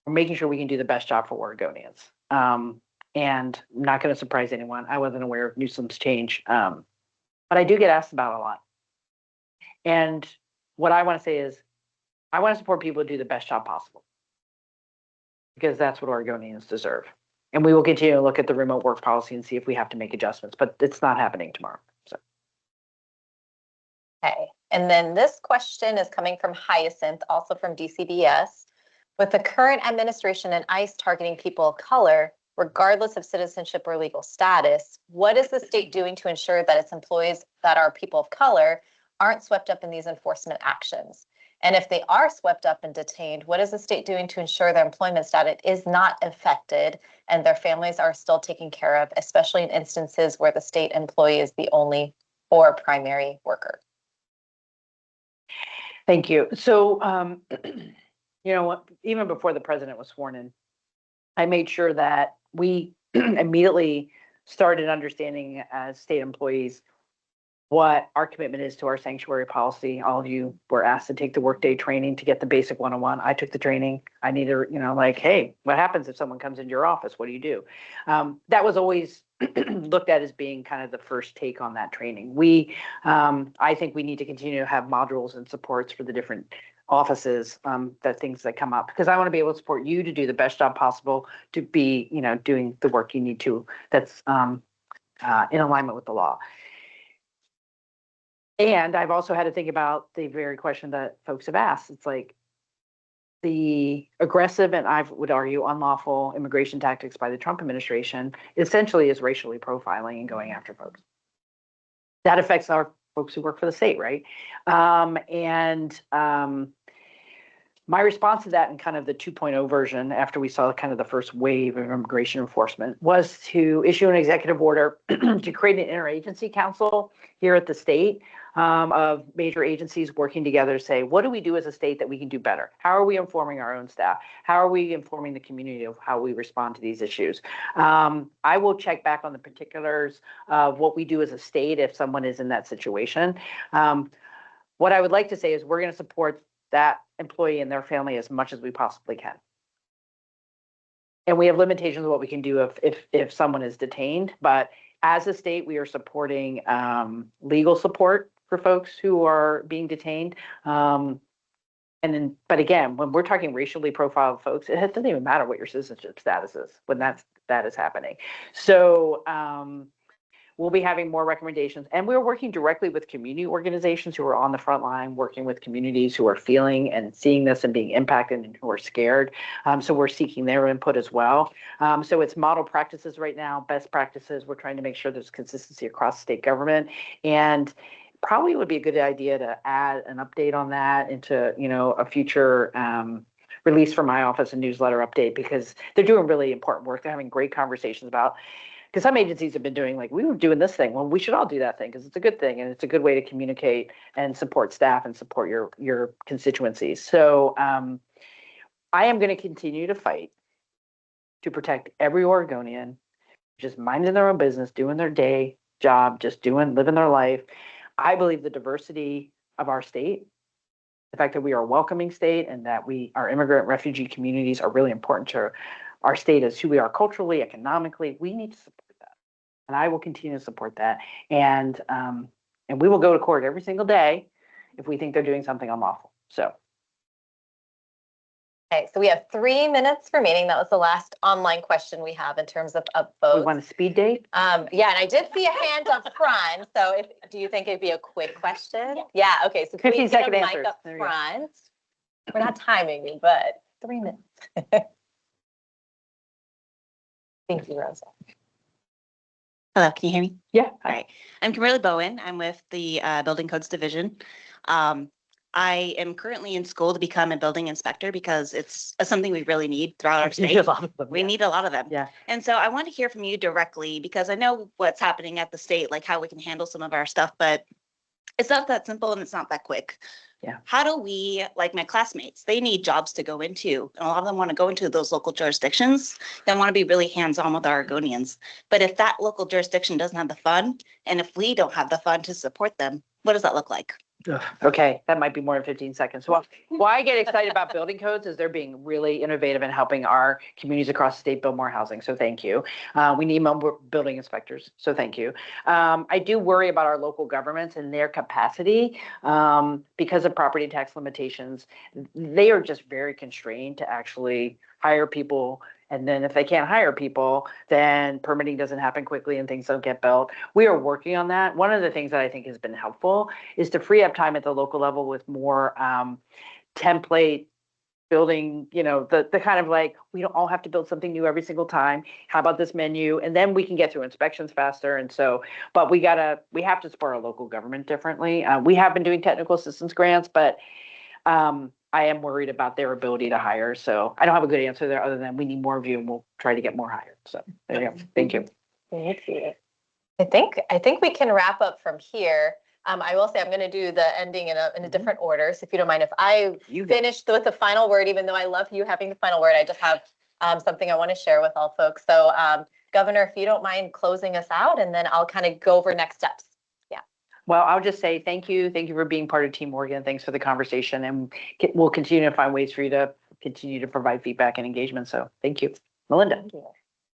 we're making sure we can do the best job for Oregonians. And I'm not going to surprise anyone. I wasn't aware of Newsom's change, but I do get asked about a lot. And what I want to say is I want to support people to do the best job possible because that's what Oregonians deserve. And we will continue to look at the remote work policy and see if we have to make adjustments, but it's not happening tomorrow. So. Okay. And then this question is coming from Hyacinth, also from DCBS. With the current administration and ICE targeting people of color, regardless of citizenship or legal status, what is the state doing to ensure that its employees that are people of color aren't swept up in these enforcement actions? And if they are swept up and detained, what is the state doing to ensure their employment status is not affected and their families are still taken care of, especially in instances where the state employee is the only or primary worker? Thank you. So, you know, even before the president was sworn in, I made sure that we immediately started understanding as state employees what our commitment is to our sanctuary policy. All of you were asked to take the workday training to get the basic 101. I took the training. I need to, you know, like, hey, what happens if someone comes into your office? What do you do? That was always looked at as being kind of the first take on that training. I think we need to continue to have modules and supports for the different offices, that things that come up, because I want to be able to support you to do the best job possible, to be, you know, doing the work you need to, that's in alignment with the law. And I've also had to think about the very question that folks have asked. It's like the aggressive and I would argue unlawful immigration tactics by the Trump administration essentially is racially profiling and going after folks. That affects our folks who work for the state, right? My response to that in kind of the 2.0 version, after we saw kind of the first wave of immigration enforcement, was to issue an executive order to create an interagency council here at the state of major agencies working together to say, what do we do as a state that we can do better? How are we informing our own staff? How are we informing the community of how we respond to these issues? I will check back on the particulars of what we do as a state if someone is in that situation. What I would like to say is we're going to support that employee and their family as much as we possibly can. And we have limitations of what we can do if someone is detained, but as a state, we are supporting legal support for folks who are being detained. But again, when we're talking racially profiled folks, it doesn't even matter what your citizenship status is when that is happening. So we'll be having more recommendations, and we're working directly with community organizations who are on the front line, working with communities who are feeling and seeing this and being impacted and who are scared. So we're seeking their input as well. So it's model practices right now, best practices. We're trying to make sure there's consistency across state government, and probably would be a good idea to add an update on that into, you know, a future release from my office, a newsletter update, because they're doing really important work. They're having great conversations about. Because some agencies have been doing like, we were doing this thing. Well, we should all do that thing because it's a good thing and it's a good way to communicate and support staff and support your constituencies. So I am going to continue to fight to protect every Oregonian, just minding their own business, doing their day job, just living their life. I believe the diversity of our state, the fact that we are a welcoming state and that our immigrant refugee communities are really important to our state as who we are culturally, economically. We need to support that. And I will continue to support that. And we will go to court every single day if we think they're doing something unlawful. So. Okay, so we have 3 minutes remaining. That was the last online question we have in terms of upvotes. We want a speed date? Yeah, and I did see a hand up front. So do you think it'd be a quick question? Yeah, okay. So can we get a mic answers. Up front? We're not timing you, but 3 minutes. Thank you, Rosa. Hello, can you hear me? Yeah. All right. I'm Kimberly Bowen. I'm with the Building Codes Division. I am currently in school to become a building inspector because it's something we really need throughout our We need state. a lot of them, We yeah. need a lot of them. Yeah. And so I want to hear from you directly because I know what's happening at the state, like how we can handle some of our stuff, but it's not that simple and it's not that quick. Yeah. How do we, like my classmates, they need jobs to go into, and a lot of them want to go into those local jurisdictions. They want to be really hands-on with our Oregonians. But if that local jurisdiction doesn't have the fund, and if we don't have the fund to support them, what does that look like? Okay, that might be more than 15 seconds. Well, why I get excited about building codes is they're being really innovative in helping our communities across the state build more housing. So thank you. We need more building inspectors. So thank you. I do worry about our local governments and their capacity because of property tax limitations. They are just very constrained to actually hire people. And then if they can't hire people, then permitting doesn't happen quickly and things don't get built. We are working on that. One of the things that I think has been helpful is to free up time at the local level with more template building, the kind of like, we don't all have to build something new every single time. How about this menu? And then we can get through inspections faster. And so, but we have to support our local government differently. We have been doing technical assistance grants, but I am worried about their ability to hire. So I don't have a good answer there other than we need more of you and we'll try to get more hired. So there you go. Thank you. Thank you. I think we can wrap up from here. I will say I'm going to do the ending in a different order. So if you don't mind, if I finish with the final word, even though I love you having the final word, I just have something I want to share with all folks. So Governor, if you don't mind closing us out, and then I'll kind of go over next steps. Well, I'll just say thank you. Thank you for being part of Team Oregon. Thanks for the conversation. And we'll continue to find ways for you to continue to provide feedback and engagement. So thank you. Melinda. Thank you.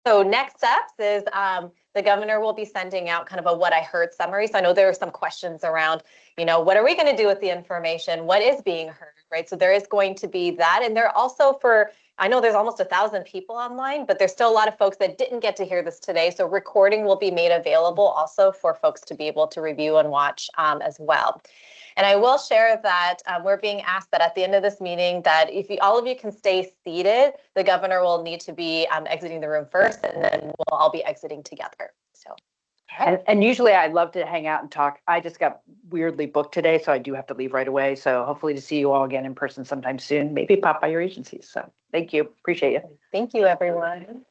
So next steps is the governor will be sending out kind of a what I heard summary. So I know there are some questions around, what are we going to do with the information? What is being heard, right? So there is going to be that. And there also I know there's almost 1,000 people online, but there's still a lot of folks that didn't get to hear this today. So recording will be made available also for folks to be able to review and watch as well. And I will share that we're being asked that at the end of this meeting that if all of you can stay seated, the governor will need to be exiting the room first, and then we'll all be exiting together. So. And usually I'd love to hang out and talk. I just got weirdly booked today, so I do have to leave right away. So hopefully to see you all again in person sometime soon. Maybe pop by your agencies. So thank you. Appreciate you. Thank you, everyone.